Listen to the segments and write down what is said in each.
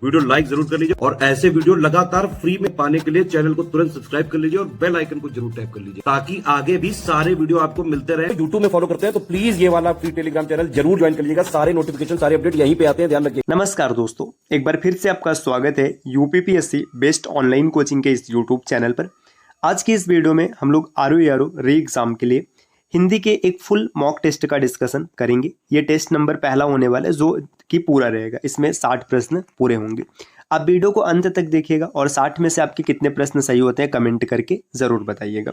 Video like जरूर कर लीजिए और ऐसे वीडियो लगातार फ्री में पाने के लिए चैनल को तुरंत सब्सक्राइब कर लीजिए और बेल आइकन को जरूर टैप कर लीजिए ताकि आगे भी सारे वीडियो आपको मिलते रहे। यूट्यूब में फॉलो करते हैं तो प्लीज ये वाला फ्री टेलीग्राम चैनल जरूर ज्वाइन कर लीजिएगा। सारे नोटिफिकेशन सारे अपडेट यहीं पे आते हैं, ध्यान रखिए। नमस्कार दोस्तों, एक बार फिर से आपका स्वागत है यूपीपीएससी बेस्ट ऑनलाइन कोचिंग के इस यूट्यूब चैनल पर। आज की इस वीडियो में हम लोग आरओ री एग्जाम के लिए हिंदी के एक फुल मॉक टेस्ट का डिस्कशन करेंगे। ये टेस्ट नंबर पहला होने वाला है जो कि पूरा रहेगा, इसमें 60 प्रश्न पूरे होंगे। आप वीडियो को अंत तक देखिएगा और 60 में से आपके कितने प्रश्न सही होते हैं कमेंट करके ज़रूर बताइएगा।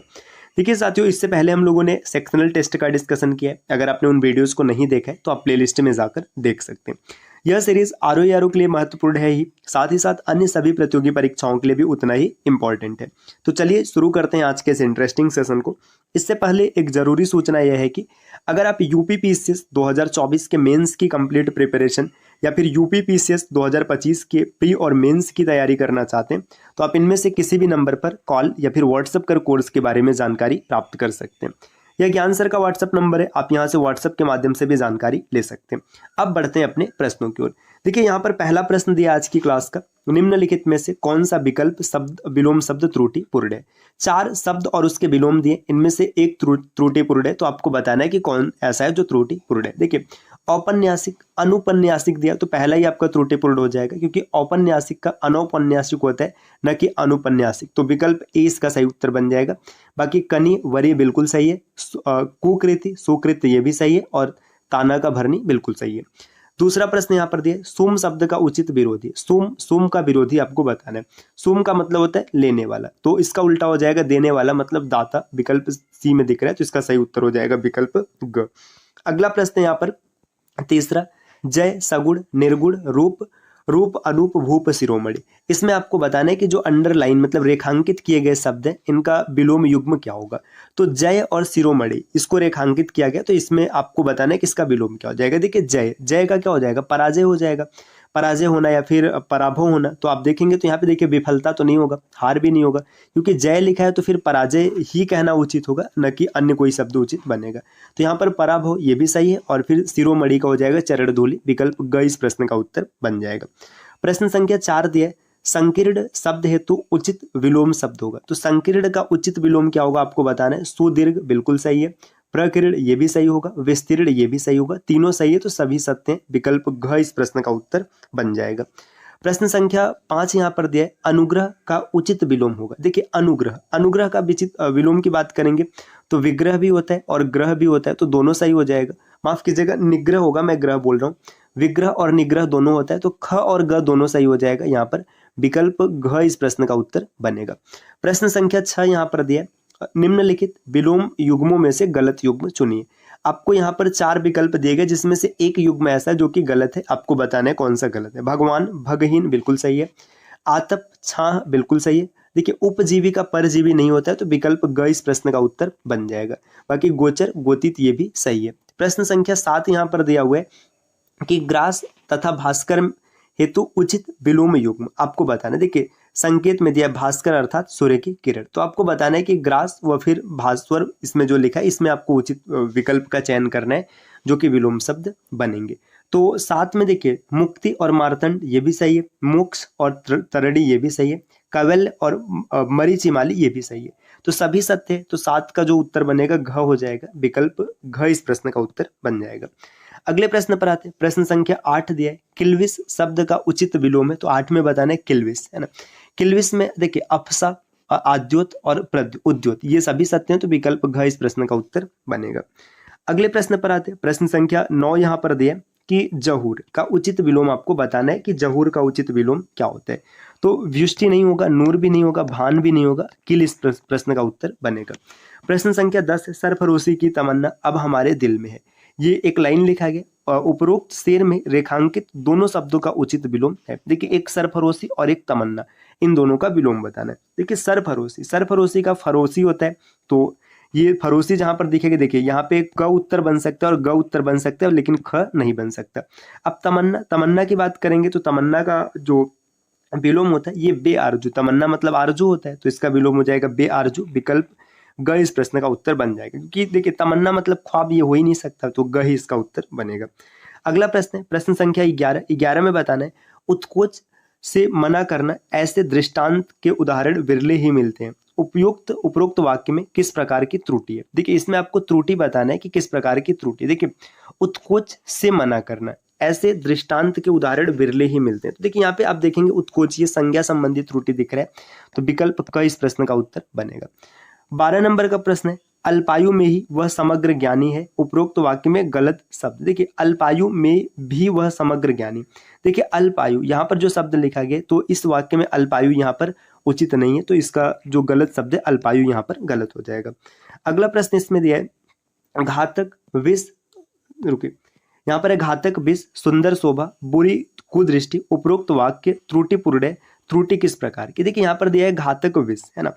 देखिए साथियों, इससे पहले हम लोगों ने सेक्शनल टेस्ट का डिस्कशन किया है। अगर आपने उन वीडियोस को नहीं देखा है तो आप प्लेलिस्ट में जाकर देख सकते हैं। यह सीरीज आरओ के लिए महत्वपूर्ण है ही, साथ ही साथ अन्य सभी प्रतियोगी परीक्षाओं के लिए भी उतना ही इंपॉर्टेंट है। तो चलिए शुरू करते हैं आज के इस इंटरेस्टिंग सेशन को। इससे पहले एक जरूरी सूचना यह है कि अगर आप यूपीपीसीएस 2024 के मेंस की कंप्लीट प्रिपरेशन या फिर यूपीपीसीएस 2025 के प्री और मेंस की तैयारी करना चाहते हैं तो आप इनमें से किसी भी नंबर पर कॉल या फिर व्हाट्सएप कर कोर्स के बारे में जानकारी प्राप्त कर सकते हैं। यह ज्ञान सर का व्हाट्सएप नंबर है, आप यहाँ से व्हाट्सएप के माध्यम से भी जानकारी ले सकते हैं। अब बढ़ते हैं अपने प्रश्नों की ओर। देखिए यहाँ पर पहला प्रश्न दिया आज की क्लास का, निम्नलिखित में से कौन सा विकल्प शब्द विलोम शब्द त्रुटिपूर्ण है। 4 शब्द और उसके विलोम दिए, इनमें से एक त्रुटिपूर्ण है, तो आपको बताना है कि कौन ऐसा है जो त्रुटिपूर्ण है। देखिए औपन्यासिक अनुपन्यासिक दिया तो पहला ही आपका त्रुटिपूर्ण हो जाएगा, क्योंकि औपन्यासिक का अनौपन्यासिक होता है न कि अनुपन्यासिक, तो विकल्प ए इसका सही उत्तर बन जाएगा। बाकी कनि वरी बिल्कुल सही है, कुकृति सुकृत ये भी सही है और ताना का भरनी बिल्कुल सही है। दूसरा प्रश्न यहाँ पर दिया, सुम शब्द का उचित विरोधी। सुम का विरोधी आपको बताना है। सुम का मतलब होता है लेने वाला, तो इसका उल्टा हो जाएगा देने वाला, मतलब दाता। विकल्प सी में दिख रहा है तो इसका सही उत्तर हो जाएगा विकल्प ग। अगला प्रश्न यहाँ पर तीसरा, जय सगुण निर्गुण रूप अनूप भूप शिरोमणि। इसमें आपको बताना है कि जो अंडरलाइन मतलब रेखांकित किए गए शब्द हैं इनका विलोम युग्म क्या होगा। तो जय और शिरोमणि इसको रेखांकित किया गया, तो इसमें आपको बताना है कि इसका विलोम क्या हो जाएगा। देखिए जय का क्या हो जाएगा, पराजय हो जाएगा। पराजय होना या फिर पराभव होना, तो आप देखेंगे तो यहाँ पे देखिए विफलता तो नहीं होगा, हार भी नहीं होगा, क्योंकि जय लिखा है तो फिर पराजय ही कहना उचित होगा, न कि अन्य कोई शब्द उचित बनेगा। तो यहाँ पर पराभव ये भी सही है और फिर शिरोमणि का हो जाएगा चरण धूलि, विकल्प ग इस प्रश्न का उत्तर बन जाएगा। प्रश्न संख्या 4 दिया है, संकीर्ण शब्द हेतु उचित विलोम शब्द होगा। तो संकीर्ण का उचित विलोम क्या होगा आपको बताना है। सुदीर्घ बिल्कुल सही है, प्रकीर्ण ये भी सही होगा, विस्तीर्ण ये भी सही होगा, तीनों सही है तो सभी सत्य हैं, विकल्प घ इस प्रश्न का उत्तर बन जाएगा। प्रश्न संख्या 5 यहाँ पर दिया है, अनुग्रह का उचित विलोम होगा। देखिए अनुग्रह का विलोम की बात करेंगे तो विग्रह भी होता है और ग्रह भी होता है, तो दोनों सही हो जाएगा। माफ कीजिएगा, निग्रह होगा, मैं ग्रह बोल रहा हूँ। विग्रह और निग्रह दोनों होता है, तो ख और ग दोनों सही हो जाएगा। यहाँ पर विकल्प घ इस प्रश्न का उत्तर बनेगा। प्रश्न संख्या 6 यहाँ पर दिया, निम्नलिखित विलोम युग्मों में से गलत युग्म चुनिए। आपको यहाँ पर 4 विकल्प दिए गए जिसमें से एक युग्म ऐसा है जो कि गलत है, आपको बताना है कौन सा गलत है। भगवान भगहीन बिल्कुल सही है, आतप छाह बिल्कुल सही है। देखिए उपजीवी का परजीवी नहीं होता है, तो विकल्प ग इस प्रश्न का उत्तर बन जाएगा। बाकी गोचर गोतित ये भी सही है। प्रश्न संख्या 7 यहाँ पर दिया हुआ है कि ग्रास तथा भास्कर हेतु उचित विलोम युग्म आपको बताना है। देखिए संकेत में दिया भास्कर अर्थात सूर्य की किरण, तो आपको बताना है कि ग्रास व फिर भास्वर इसमें जो लिखा है इसमें आपको उचित विकल्प का चयन करना है जो कि विलोम शब्द बनेंगे। तो साथ में देखिए मुक्ति और मार्तंड ये भी सही है, मोक्ष और तरड़ी ये भी सही है, कवल्य और मरीचिमाली ये भी सही है, तो सभी सत्य है। तो 7 का जो उत्तर बनेगा घ हो जाएगा, विकल्प घ इस प्रश्न का उत्तर बन जाएगा। अगले प्रश्न पर आते हैं। प्रश्न संख्या 8 दिया है, किल्विस शब्द का उचित विलोम है, तो 8 में बताना है किल्विस, है ना। किल्विस में देखिए अप्सा आद्योत और उद्योत ये सभी सत्य हैं, तो विकल्प घ इस प्रश्न का उत्तर बनेगा। अगले प्रश्न पर आते हैं। प्रश्न संख्या 9 यहाँ पर दिया कि जहूर का उचित विलोम आपको बताना है कि जहूर का उचित विलोम क्या होता है। तो व्युष्टि नहीं होगा, नूर भी नहीं होगा, भान भी नहीं होगा, किल इस प्रश्न का उत्तर बनेगा। प्रश्न संख्या 10, सरफरोशी की तमन्ना अब हमारे दिल में है। ये एक लाइन लिखा गया, उपरोक्त शेर में रेखांकित दोनों शब्दों का उचित विलोम है। देखिए एक सरफरोशी और एक तमन्ना, इन दोनों का विलोम बताना है। देखिए सरफरोशी का फरोशी होता है, तो ये फरोशी जहां पर दिखेगा देखिए यहाँ पे क उत्तर बन सकता है और ग उत्तर बन सकता है, लेकिन ख नहीं बन सकता। अब तमन्ना की बात करेंगे तो तमन्ना का जो विलोम होता है ये बे आरजू, तमन्ना मतलब आरजू होता है, तो इसका विलोम हो जाएगा बे आरजू, विकल्प ग इस प्रश्न का उत्तर बन जाएगा, क्योंकि देखिए तमन्ना मतलब ख्वाब ये हो ही नहीं सकता, तो ग ही इसका उत्तर बनेगा। अगला प्रश्न है प्रश्न संख्या 11 में बताना है उत्कोच से मना करना, ऐसे दृष्टांत के उदाहरण विरले ही मिलते हैं। उपरोक्त वाक्य में किस प्रकार की त्रुटि है? देखिए इसमें आपको त्रुटि बताना है कि किस प्रकार की त्रुटि। देखिए उत्कोच से मना करना, ऐसे दृष्टांत के उदाहरण विरले ही मिलते हैं। तो देखिए यहाँ पे आप देखेंगे उत्कोच, ये संज्ञा संबंधी त्रुटि दिख रहा है, तो विकल्प क इस प्रश्न का उत्तर बनेगा। 12 नंबर का प्रश्न है, अल्पायु में ही वह समग्र ज्ञानी है, उपरोक्त वाक्य में गलत शब्द। देखिए अल्पायु में भी वह समग्र ज्ञानी, देखिए अल्पायु यहाँ पर जो शब्द लिखा गया तो इस वाक्य में अल्पायु यहाँ पर उचित नहीं है, तो इसका जो गलत शब्द है अल्पायु यहाँ पर गलत हो जाएगा। अगला प्रश्न इसमें दिया है, घातक विष, रुकिए यहाँ पर है, घातक विष सुंदर शोभा बुरी कुदृष्टि, उपरोक्त वाक्य त्रुटिपूर्ण है, त्रुटि किस प्रकार की? देखिए यहाँ पर दिया है घातक विष, है ना।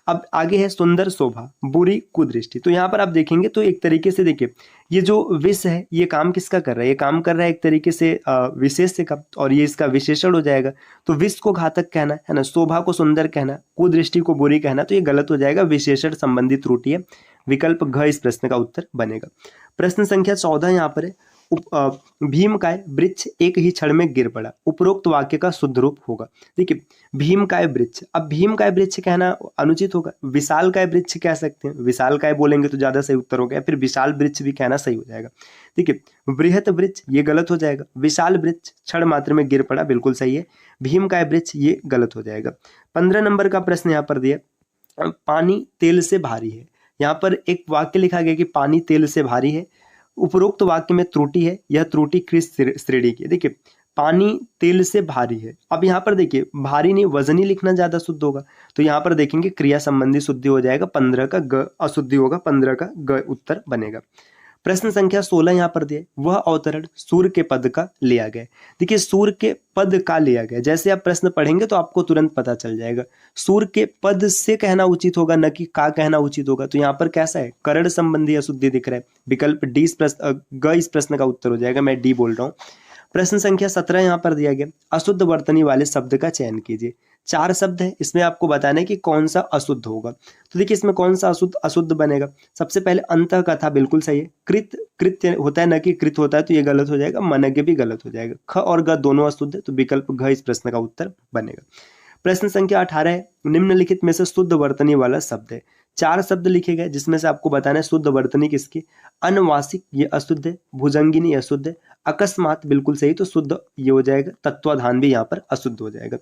अब आगे है सुंदर शोभा बुरी कुदृष्टि, तो यहाँ पर आप देखेंगे तो एक तरीके से देखिए ये जो विष है ये काम किसका कर रहा है? ये काम कर रहा है एक तरीके से विशेष्य का, और ये इसका विशेषण हो जाएगा। तो विष को घातक कहना है ना, शोभा को सुंदर कहना, कुदृष्टि को बुरी कहना, तो ये गलत हो जाएगा, विशेषण संबंधी त्रुटि है। विकल्प घ इस प्रश्न का उत्तर बनेगा। प्रश्न संख्या 14 यहाँ पर है, भीमकाय वृक्ष एक ही क्षण में गिर पड़ा, उपरोक्त वाक्य का शुद्ध रूप होगा। देखिए भीमकाय वृक्ष, अब भीमकाय वृक्ष कहना अनुचित होगा, विशालकाय वृक्ष कह सकते हैं, विशालकाय बोलेंगे तो ज्यादा सही उत्तर हो गया, फिर विशाल वृक्ष भी कहना सही हो जाएगा। देखिए बृहत वृक्ष ये गलत हो जाएगा, विशाल वृक्ष क्षण मात्र में गिर पड़ा बिल्कुल सही है, भीमकाय वृक्ष ये गलत हो जाएगा। 15 नंबर का प्रश्न यहाँ पर दिया, पानी तेल से भारी है, यहाँ पर एक वाक्य लिखा गया कि पानी तेल से भारी है, उपरोक्त वाक्य में त्रुटि है, यह त्रुटि किस श्रेणी की? देखिए पानी तेल से भारी है, अब यहाँ पर देखिए भारी नहीं वजनी लिखना ज्यादा शुद्ध होगा, तो यहाँ पर देखेंगे क्रिया संबंधी शुद्धि हो जाएगा, 15 का ग अशुद्धि होगा, 15 का ग उत्तर बनेगा। प्रश्न संख्या 16 यहाँ पर दिए, वह अवतरण सूर्य के पद का लिया गया। देखिए सूर्य के पद का लिया गया, जैसे आप प्रश्न पढ़ेंगे तो आपको तुरंत पता चल जाएगा, सूर्य के पद से कहना उचित होगा न कि का कहना उचित होगा। तो यहाँ पर कैसा है, करण संबंधी अशुद्धि दिख रहा है, विकल्प डी इस प्रश्न ग इस प्रश्न का उत्तर हो जाएगा, मैं डी बोल रहा हूँ। प्रश्न संख्या 17 यहाँ पर दिया गया, अशुद्ध वर्तनी वाले शब्द का चयन कीजिए। 4 शब्द है, इसमें आपको बताना है कि कौन सा अशुद्ध होगा। तो देखिए इसमें कौन सा अशुद्ध बनेगा, सबसे पहले अंतः कथा बिल्कुल सही है, कृत्य होता है न कि कृत होता है, तो ये गलत हो जाएगा, मनज्ञ भी गलत हो जाएगा, ख और ग दोनों अशुद्ध है, तो विकल्प घ इस प्रश्न का उत्तर बनेगा। प्रश्न संख्या 18 है, निम्नलिखित में से शुद्ध वर्तनी वाला शब्द है। 4 शब्द लिखे गए जिसमें से आपको बताना है शुद्ध वर्तनी किसकी, अनवासिक ये अशुद्ध है, भुजंगिनी अशुद्ध है, अकस्मात बिल्कुल सही, तो शुद्ध ये हो जाएगा, तत्वाधान भी यहाँ पर अशुद्ध हो जाएगा।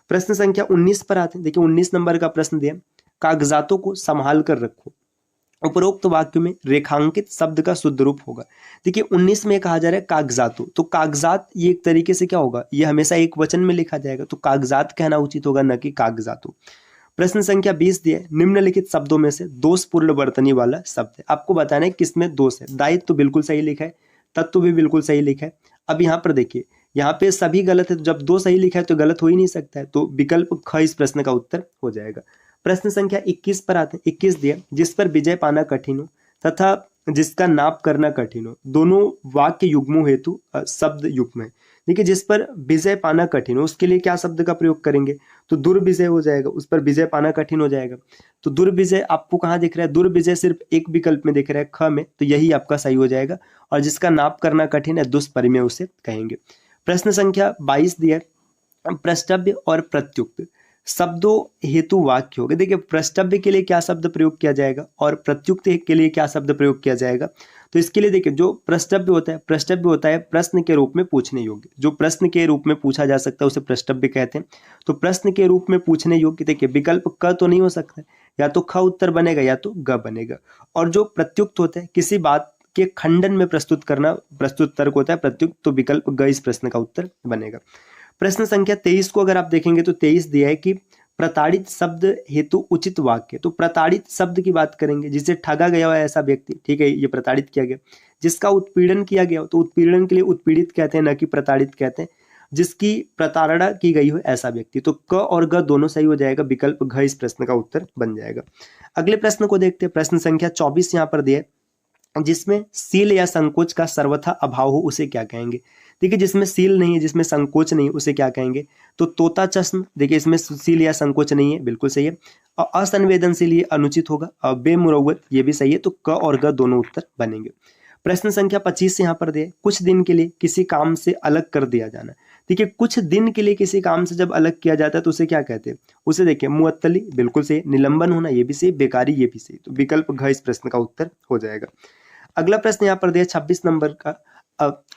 प्रश्न संख्या 19 पर आते हैं, देखिए 19 नंबर का प्रश्न दिया, कागजातों को संभाल कर रखो, उपरोक्त वाक्य में रेखांकित शब्द का शुद्ध रूप होगा। देखिए 19 में कहा जा रहा है कागजातों, तो कागजात ये एक तरीके से क्या होगा, ये हमेशा एक वचन में लिखा जाएगा, तो कागजात कहना उचित होगा न कि कागजातों। प्रश्न संख्या 20 दिया है, निम्नलिखित शब्दों में से दोषपूर्ण वर्तनी वाला शब्द है, आपको बताना है किसमें दोष है। दायित्व तो बिल्कुल सही लिखा है, तत्व भी बिल्कुल सही लिखा है। अब यहाँ पर देखिए यहाँ पे सभी गलत है, तो जब 2 सही लिखा है तो गलत हो ही नहीं सकता है, तो विकल्प ख इस प्रश्न का उत्तर हो जाएगा। प्रश्न संख्या 21 पर आते हैं, 21 दिया, जिस पर विजय पाना कठिन हो तथा जिसका नाप करना कठिन हो, दोनों वाक्य युग्मों हेतु शब्द युग्म है। देखिए जिस पर विजय पाना कठिन हो उसके लिए क्या शब्द का प्रयोग करेंगे, तो दुर्विजय हो जाएगा, उस पर विजय पाना कठिन हो जाएगा। तो दुर्विजय आपको कहाँ दिख रहा है, दुर्विजय सिर्फ एक विकल्प में दिख रहा है, ख में, तो यही आपका सही हो जाएगा। और जिसका नाप करना कठिन है दुष्परिमेय उसे कहेंगे। प्रश्न संख्या 22 दिया, प्रष्टव्य और प्रत्युक्त शब्दों हेतु वाक्य होगा। देखिए प्रष्टव्य के लिए क्या शब्द प्रयोग किया जाएगा और प्रत्युक्त के लिए क्या शब्द प्रयोग किया जाएगा। तो इसके लिए देखिए जो प्रष्टव्य होता है प्रश्न के रूप में पूछने योग्य, जो प्रश्न के रूप में पूछा जा सकता है उसे प्रष्टव्य कहते हैं। तो प्रश्न के रूप में पूछने योग्य, देखिए विकल्प क तो नहीं हो सकता, या तो ख उत्तर बनेगा या तो ग बनेगा। और जो प्रत्युक्त होता है किसी बात के खंडन में प्रस्तुत तर्क होता है प्रत्युक्त, तो विकल्प ग इस प्रश्न का उत्तर बनेगा। प्रश्न संख्या 23 को अगर आप देखेंगे तो 23 दिया है कि प्रताड़ित शब्द हेतु उचित वाक्य। तो प्रताड़ित शब्द की बात करेंगे, जिसे ठगा गया हो ऐसा व्यक्ति, ठीक है, ये प्रताड़ित किया गया। जिसका उत्पीड़न किया गया हो तो उत्पीड़न के लिए उत्पीड़ित कहते हैं, न कि प्रताड़ित कहते हैं। जिसकी प्रताड़ना की गई हो ऐसा व्यक्ति, तो क और ग दोनों सही हो जाएगा, विकल्प घ इस प्रश्न का उत्तर बन जाएगा। अगले प्रश्न को देखते हैं, प्रश्न संख्या 24 यहाँ पर दिया है, जिसमें सील या संकोच का सर्वथा अभाव हो उसे क्या कहेंगे। देखिए जिसमें सील नहीं है, जिसमें संकोच नहीं, उसे क्या कहेंगे, तो तोता चश्म। देखिए इसमें सील या संकोच नहीं है, बिल्कुल सही है। और असंवेदनशील ये अनुचित होगा, और बेमुरव्वत ये भी सही है, तो क और ग दोनों उत्तर बनेंगे। प्रश्न संख्या 25 यहाँ पर दिए, कुछ दिन के लिए किसी काम से अलग कर दिया जाना। देखिए कुछ दिन के लिए किसी काम से जब अलग किया जाता है तो उसे क्या कहते हैं, उसे देखिए मुअत्तली, बिल्कुल सही। निलंबन होना ये भी सही, बेकारी ये भी सही। तो विकल्प घ इस प्रश्न का उत्तर हो जाएगा। अगला प्रश्न यहाँ पर दिया 26 नंबर का,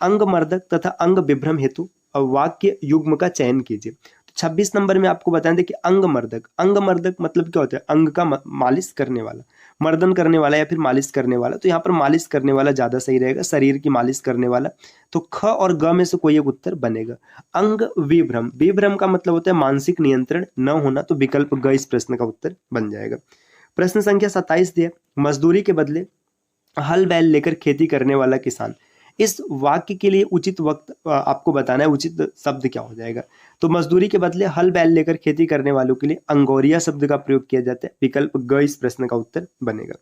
अंगमर्दक तथा अंग विभ्रम हेतु वाक्य युग्म का चयन कीजिए। तो 26 नंबर में आपको बताएं, देखिए अंगमर्दक, अंगमर्दक मतलब क्या होता है, अंग का मालिश करने वाला, मर्दन करने वाला या फिर मालिश करने वाला। तो यहाँ पर मालिश करने वाला ज्यादा सही रहेगा, शरीर की मालिश करने वाला। तो ख और ग में से कोई एक उत्तर बनेगा। अंग विभ्रम, विभ्रम का मतलब होता है मानसिक नियंत्रण न होना। तो विकल्प ग इस प्रश्न का उत्तर बन जाएगा। प्रश्न संख्या 27 दिया, मजदूरी के बदले हल बैल लेकर खेती करने वाला किसान। इस वाक्य के लिए उचित वक्त आपको बताना है, उचित शब्द क्या हो जाएगा। तो मजदूरी के बदले हल बैल लेकर खेती करने वालों के लिए अंगोरिया शब्द का प्रयोग किया जाता है। विकल्प ग इस प्रश्न का उत्तर बनेगा।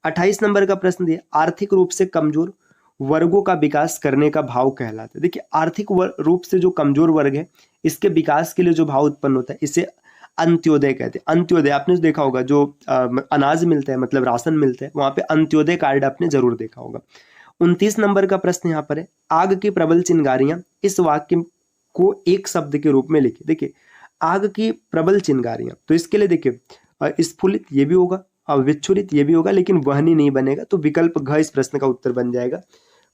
28 नंबर का प्रश्न दिया, आर्थिक रूप से कमजोर वर्गों का विकास करने का भाव कहलाता है। देखिए आर्थिक रूप से जो कमजोर वर्ग है, इसके विकास के लिए जो भाव उत्पन्न होता है, इसे अंत्योदय कहते हैं। अंत्योदय आपने देखा होगा, जो अनाज मिलता है मतलब राशन मिलता है, वहां पे अंत्योदय कार्ड आपने जरूर देखा होगा। 29 नंबर का प्रश्न यहाँ पर है, आग की प्रबल चिंगारियां इस वाक्य को एक शब्द के रूप में लिखिए। देखिए आग की प्रबल चिंगारियां, तो इसके लिए देखिए स्फुलित ये भी होगा और विच्छुरित ये भी होगा, लेकिन वहनी नहीं बनेगा। तो विकल्प घ इस प्रश्न का उत्तर बन जाएगा।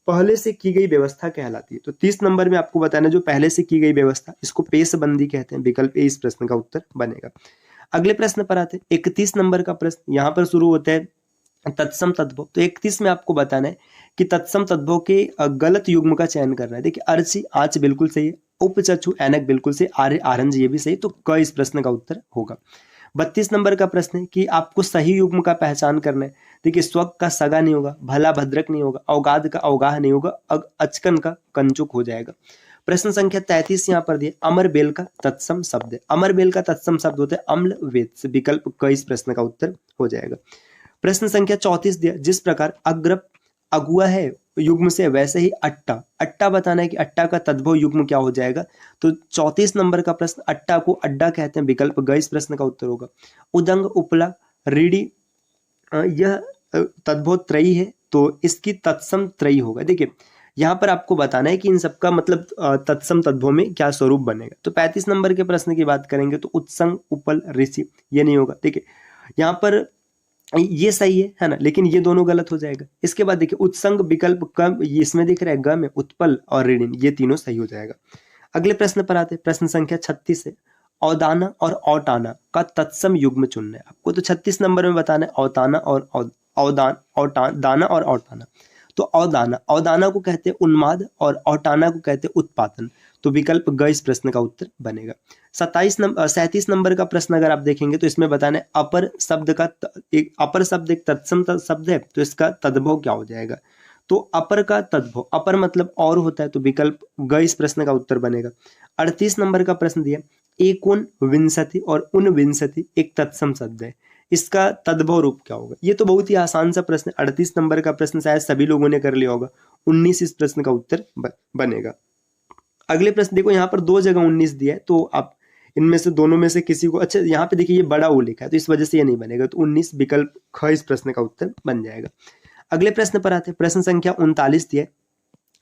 पहले से की गई व्यवस्था कहलाती है। तो 30 नंबर में आपको बताना, जो पहले से की गई व्यवस्था, इसको पेशबंदी कहते हैं। विकल्प ए इस प्रश्न का उत्तर बनेगा। अगले प्रश्न पर आते हैं, 31 नंबर का प्रश्न यहाँ पर शुरू होता है तत्सम तद्भव। तो 31 में आपको बताना है कि तत्सम तद्भव के गलत युग्म का चयन करना है। देखिए अर्ची, आंच बिल्कुल सही है। उपचक्षु, ऐनक बिल्कुल सही। आर्य, आरंज ये भी सही। तो क इस प्रश्न का उत्तर होगा। 32 नंबर का प्रश्न है कि आपको सही युग्म का पहचान करना है। देखिए स्वक का सगा नहीं होगा, भला भद्रक नहीं होगा, अवगाध का अवगाह नहीं होगा, अचकन का कंचुक हो जाएगा। प्रश्न संख्या 33 यहाँ पर दिए, अमर बेल का तत्सम शब्द है। अमर बेल का तत्सम शब्द होता है अम्ल वेद से। विकल्प क इस प्रश्न का उत्तर हो जाएगा। प्रश्न संख्या 34 दिया, जिस प्रकार अग्रप अगुआ है युग्म से, वैसे ही अट्टा, अट्टा बताना है कि अट्टा का तद्भव युग्म क्या हो जाएगा। तो 34 नंबर का प्रश्न, अट्टा को अड्डा कहते हैं। विकल्प ग इस प्रश्न का उत्तर होगा। उदंग, उपला, रीढ़ी, यह तद्भव त्रयी है, तो इसकी तत्सम त्रयी होगा। देखिए यहाँ पर आपको बताना है कि इन सबका मतलब तत्सम तद्भव में क्या स्वरूप बनेगा। तो 35 नंबर के प्रश्न की बात करेंगे तो उत्संग, उपल, ऋषि ये नहीं होगा। देखिए यहाँ पर ये सही है ना, लेकिन ये दोनों गलत हो जाएगा। इसके बाद देखिए उत्संग विकल्प कम, इसमें दिख रहा है ग में, उत्पल और ऋणिन ये तीनों सही हो जाएगा। अगले प्रश्न पर आते हैं, प्रश्न संख्या 36 है, औदाना और औटाना का तत्सम युग्म चुनना है आपको। तो 36 नंबर में बताना है औताना और औदान, दाना और औटाना। तो औदाना, औदाना को कहते हैं उन्माद और औटाना को कहते हैं उत्पादन। तो विकल्प ग इस प्रश्न का उत्तर बनेगा। 37 नंबर का प्रश्न अगर आप देखेंगे तो इसमें बताना है अपर शब्द का एक, अपर शब्द एक तत्सम शब्द है, तो इसका तद्भव क्या हो जाएगा। तो अपर का तद्भव, अपर मतलब और होता है। तो विकल्प ग इस प्रश्न का उत्तर बनेगा। 38 नंबर का प्रश्न दिया, एकोन विंशति और उनविंशति एक तत्सम शब्द है, इसका तद्भव रूप क्या होगा। ये तो बहुत ही आसान सा प्रश्न है। 38 नंबर का प्रश्न शायद सभी लोगों ने कर लिया होगा। 19 इस प्रश्न का उत्तर बनेगा। अगले प्रश्न देखो, यहाँ पर दो जगह 19 दिया है, तो आप इनमें से दोनों में से किसी को, अच्छा यहाँ पे देखिए ये बड़ा ओ लिखा है तो इस वजह से ये नहीं बनेगा। तो 19 विकल्प ख इस प्रश्न का उत्तर बन जाएगा। अगले प्रश्न पर आते हैं, प्रश्न संख्या 39 दिया है,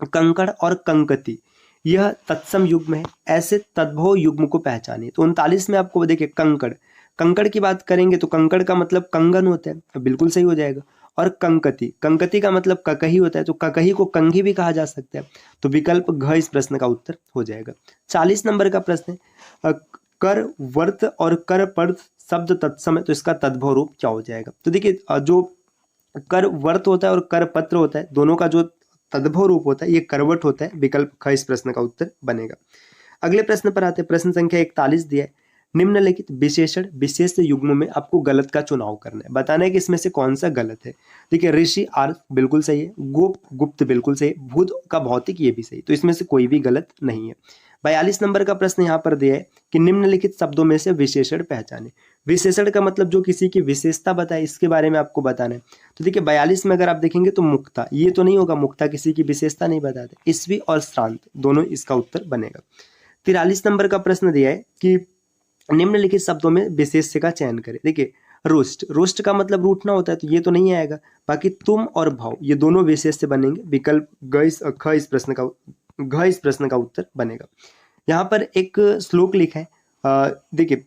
कंकड़ और कंकती यह तत्सम युग्म है, ऐसे तद्भव युग्म को पहचानिए। तो 39 में आपको देखिए कंकड़, कंकड़ की बात करेंगे तो कंकड़ का मतलब कंगन होता है, बिल्कुल सही हो जाएगा। और कंकती, कंकती का मतलब ककही होता है, तो ककही को कंघी भी कहा जा सकता है। तो विकल्प घ इस प्रश्न का उत्तर हो जाएगा। 40 नंबर का प्रश्न है, कर वर्त और कर पर्त शब्द तत्सम है, तो इसका तद्भव रूप क्या हो जाएगा। तो देखिए जो कर वर्त होता है और कर पत्र होता है, दोनों का जो तद्भव रूप होता है ये करवट होता है। विकल्प ख इस प्रश्न का उत्तर बनेगा। अगले प्रश्न पर आते हैं, प्रश्न संख्या 41 दिया है, निम्नलिखित विशेषण विशेष युग्म में आपको गलत का चुनाव करना है, बताना है कि इसमें से कौन सा गलत है। देखिए ऋषि आर्थ बिल्कुल सही है, गोप गुप्त बिल्कुल सही, भूत का भौतिक ये भी सही, तो इसमें से कोई भी गलत नहीं है। 42 नंबर का प्रश्न यहाँ पर दिया है कि निम्नलिखित शब्दों में से विशेषण पहचाने। विशेषण का मतलब जो किसी की विशेषता बताए, इसके बारे में आपको बताना है। तो देखिए 42 में अगर आप देखेंगे तो मुक्ता, ये तो नहीं होगा, मुक्ता किसी की विशेषता नहीं बताते। ईस्वी और श्रांत दोनों इसका उत्तर बनेगा। 43 नंबर का प्रश्न दिया है कि निम्नलिखित शब्दों में विशेष्य का चयन करें। देखिए रुष्ट, रुष्ट का मतलब रूठना होता है, तो ये तो नहीं आएगा। बाकी तुम और भाव ये दोनों विशेष्य बनेंगे। विकल्प ख इस प्रश्न का उत्तर बनेगा। यहाँ पर एक श्लोक लिखा है, देखिए,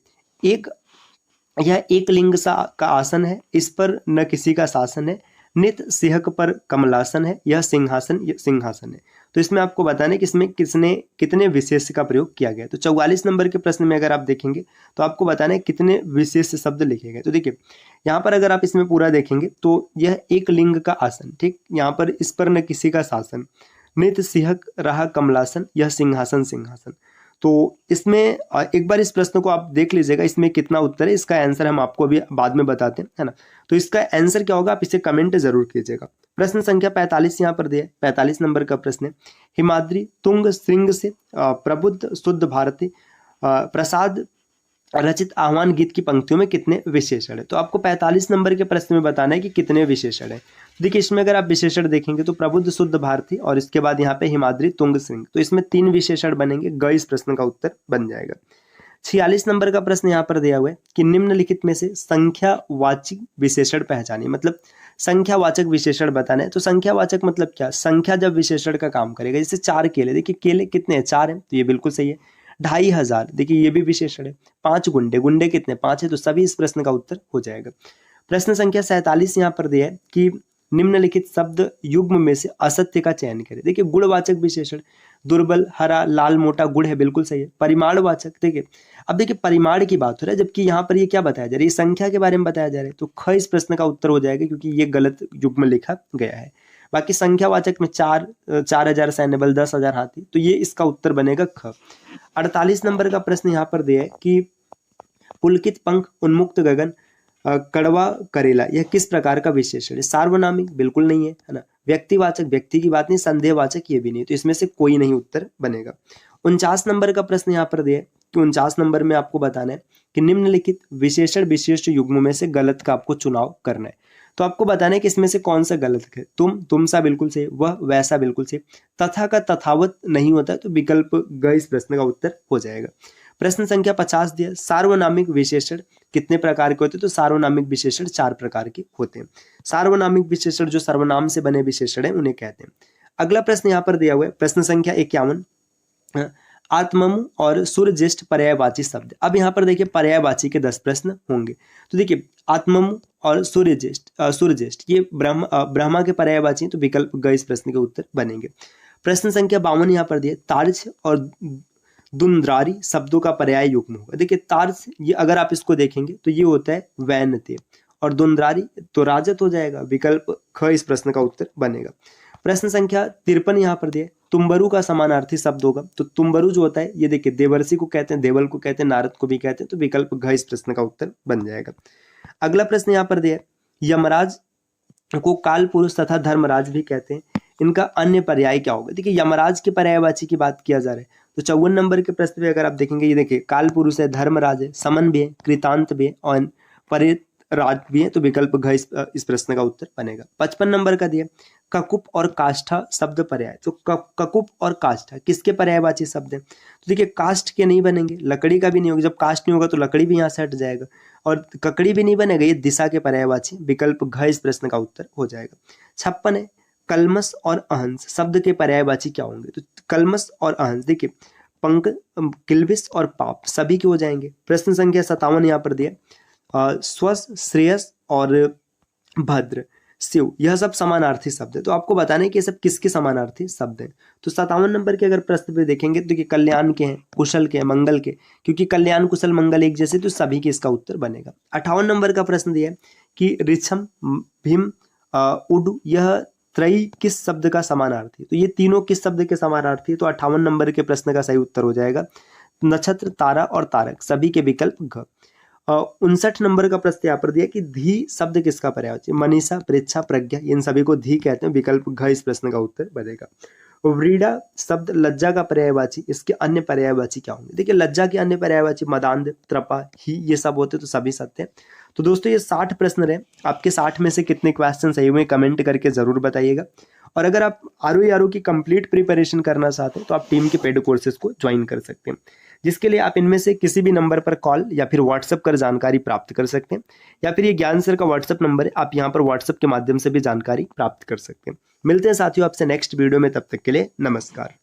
यह एक लिंग सा का आसन है, इस पर न किसी का शासन है, नित सिंहक पर कमलासन है, यह सिंहासन है। तो इसमें आपको बताना है कि इसमें कितने विशेष का प्रयोग किया गया है। तो 44 नंबर के प्रश्न में अगर आप देखेंगे तो आपको बताना है कितने विशेष शब्द लिखे गए। तो देखिए यहाँ पर अगर आप इसमें पूरा देखेंगे तो यह एक लिंग का आसन, ठीक, यहाँ पर इस पर न किसी का शासन, नित सिंहक रहा कमलासन, यह सिंहासन। तो इसमें एक बार इस प्रश्न को आप देख लीजिएगा, इसमें कितना उत्तर है, इसका आंसर हम आपको अभी बाद में बताते हैं, है ना। तो इसका आंसर क्या होगा, आप इसे कमेंट जरूर कीजिएगा। प्रश्न संख्या 45 यहाँ पर दिया है, 45 नंबर का प्रश्न है, हिमाद्री तुंग श्रृंग से प्रबुद्ध शुद्ध भारती प्रसाद रचित आह्वान गीत की पंक्तियों में कितने विशेषण है। तो आपको 45 नंबर के प्रश्न में बताना है कि कितने विशेषण है। देखिए इसमें अगर आप विशेषण देखेंगे तो प्रबुद्ध शुद्ध भारती और इसके बाद यहाँ पे हिमाद्री तुंग श्रृंग, तो इसमें 3 विशेषण बनेंगे, ग इस प्रश्न का उत्तर बन जाएगा। 46 नंबर का प्रश्न यहाँ पर दिया हुआ है कि निम्नलिखित में से संख्यावाचक विशेषण पहचानिए, मतलब संख्यावाचक विशेषण बताना है। तो संख्यावाचक मतलब क्या, संख्या जब विशेषण का काम करेगा, जैसे 4 केले, देखिए केले कितने हैं, 4 हैं, तो ये बिल्कुल सही है। 2500, देखिए ये भी विशेषण है। 5 गुंडे कितने, 5 है, तो सभी इस प्रश्न का उत्तर हो जाएगा। प्रश्न संख्या 47 यहाँ पर दिया है कि निम्नलिखित शब्द युग्म में से असत्य का चयन करें। देखिए गुणवाचक विशेषण, दुर्बल, हरा, लाल, मोटा, गुड़ है, बिल्कुल सही है। परिमाणवाचक, देखिए अब देखिए परिमाण की बात हो रहा है, जबकि यहाँ पर ये क्या बताया जा रहा है, ये संख्या के बारे में बताया जा रहा है, तो ख इस प्रश्न का उत्तर हो जाएगा क्योंकि ये गलत युग्म लिखा गया है। बाकी संख्यावाचक में 4000 सैन्य बल, 10,000 हाथी, तो ये इसका उत्तर बनेगा ख। 48 नंबर का प्रश्न यहाँ पर दिया है कि पुलकित पंख, उन्मुक्त गगन, कड़वा करेला, यह किस प्रकार का विशेषण है। सार्वनामिक, बिल्कुल नहीं है, है ना। व्यक्तिवाचक, व्यक्ति की बात नहीं। संदेहवाचक, ये भी नहीं, तो इसमें से कोई नहीं उत्तर बनेगा। 49 नंबर का प्रश्न यहाँ पर दिया है कि 49 नंबर में आपको बताना है कि निम्नलिखित विशेषण विशिष्ट युग्मों में से गलत का आपको चुनाव करना है। तो आपको बताना है कि इसमें से कौन सा गलत है। तुम सा बिल्कुल सही, वह वैसा बिल्कुल सही, तथा का तथावत नहीं होता है, तो विकल्प ग इस प्रश्न का उत्तर हो जाएगा। प्रश्न संख्या 50 दिया, सार्वनामिक विशेषण कितने प्रकार के होते हैं। तो सार्वनामिक विशेषण 4 प्रकार के होते हैं। सार्वनामिक विशेषण जो सर्वनाम से बने विशेषण है उन्हें कहते हैं। अगला प्रश्न यहाँ पर दिया हुआ है, प्रश्न संख्या 51, आत्मम और सुरज्येष्ठ पर्यायवाची शब्द। अब यहाँ पर देखिए पर्यायवाची के 10 प्रश्न होंगे। तो देखिए आत्मम और सूर्यज्येष्ठ ये ब्रह्मा के पर्यायवाची हैं, तो विकल्प ग इस प्रश्न के उत्तर बनेंगे। प्रश्न संख्या 52 यहाँ पर दिए, तार्क्ष और दुंद्रारी शब्दों का पर्याय युग्म होगा। देखिए तार्क्ष, ये अगर आप इसको देखेंगे तो ये होता है वैनते, और दुंद्रारी तो राजत हो जाएगा, विकल्प ख इस प्रश्न का उत्तर बनेगा। प्रश्न संख्या 53 यहाँ पर दिए, तुम्बरु का समानार्थी शब्द होगा। तो तुम्बरु जो होता है ये देखिए देवर्षि को कहते हैं, देवल को कहते हैं, नारद को भी कहते हैं, तो विकल्प घ इस प्रश्न का उत्तर बन जाएगा। अगला प्रश्न यहाँ पर दिया, यमराज को काल पुरुष तथा धर्मराज भी कहते हैं, इनका अन्य पर्याय क्या होगा। देखिए यमराज के पर्यायवाची की बात किया जा रहा है, तो 54 नंबर के प्रश्न में अगर आप देखेंगे, ये देखिए काल पुरुष है, धर्मराज है, समन भी है, कृतांत भी है और परिराज भी है, तो विकल्प घ इस प्रश्न का उत्तर बनेगा। 55 नंबर का दिया, ककुप और काष्ठा शब्द पर्याय। तो ककुप और काष्ठा किसके पर्यायवाची शब्द है। तो देखिए काष्ठ के नहीं बनेंगे, लकड़ी का भी नहीं होगा, जब काष्ठ नहीं होगा तो लकड़ी भी यहाँ से हट जाएगा, और ककड़ी भी नहीं बनेगा, ये दिशा के पर्यायवाची, विकल्प घ इस प्रश्न का उत्तर हो जाएगा। 56 है, कलमस और अहंस शब्द के पर्यायवाची क्या होंगे। तो कलमस और अहंस, देखिए पंक, किल्बिस और पाप सभी के हो जाएंगे। प्रश्न संख्या 57 यहाँ पर दिया, स्वस्थ, श्रेयस और भद्र, शिव, यह सब समानार्थी शब्द है। तो आपको बताना है कि ये सब किसके समानार्थी शब्द हैं। तो 57 नंबर के अगर प्रश्न पे देखेंगे तो कि कल्याण के हैं, कुशल के हैं, मंगल के, क्योंकि कल्याण कुशल मंगल एक जैसे, तो सभी के इसका उत्तर बनेगा। 58 नंबर का प्रश्न दिया है कि ऋक्षम, भीम, उडु, यह त्रयी किस शब्द का समानार्थी। तो ये तीनों किस शब्द के समानार्थी है। तो 58 नंबर के प्रश्न का सही उत्तर हो जाएगा नक्षत्र, तारा और तारक, सभी के विकल्प घ। 59 नंबर का प्रश्न यहाँ पर दिया कि धी शब्द किसका पर्यायवाची। मनीषा, प्रेक्षा, प्रज्ञा, इन सभी को धी कहते हैं, विकल्प घ इस प्रश्न का उत्तर बनेगा। व्रीडा शब्द लज्जा का पर्यायवाची, इसके अन्य पर्यायवाची क्या होंगे। देखिए लज्जा के अन्य पर्यायवाची मदांध, त्रपा, ही, ये सब होते, तो सभी सत्य हैं। तो दोस्तों ये 60 प्रश्न रहे, आपके 60 में से कितने क्वेश्चन सही हुए कमेंट करके जरूर बताइएगा। और अगर आप आरओ की कंप्लीट प्रिपरेशन करना चाहते हैं तो आप टीम के पेड कोर्सेज को ज्वाइन कर सकते हैं, जिसके लिए आप इनमें से किसी भी नंबर पर कॉल या फिर व्हाट्सएप कर जानकारी प्राप्त कर सकते हैं, या फिर ये ज्ञान सर का व्हाट्सएप नंबर है, आप यहाँ पर व्हाट्सएप के माध्यम से भी जानकारी प्राप्त कर सकते हैं। मिलते हैं साथियों आपसे नेक्स्ट वीडियो में, तब तक के लिए नमस्कार।